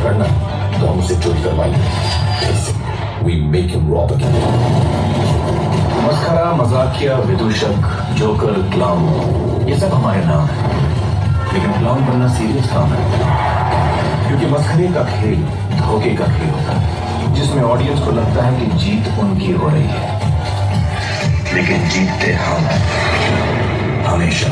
पकड़ना तो हम उसे चोरी करवाएंगे। We make him rob again. मस्खरा, मजाकिया, विदूषक, जोकर, क्लाउन, ये सब हमारे नाम है, लेकिन क्लाउन बनना सीरियस काम है, क्योंकि मस्खरे का खेल धोखे का खेल होता है, जिसमें ऑडियंस को लगता है कि जीत उनकी हो रही है, लेकिन जीतते हम हैं हमेशा।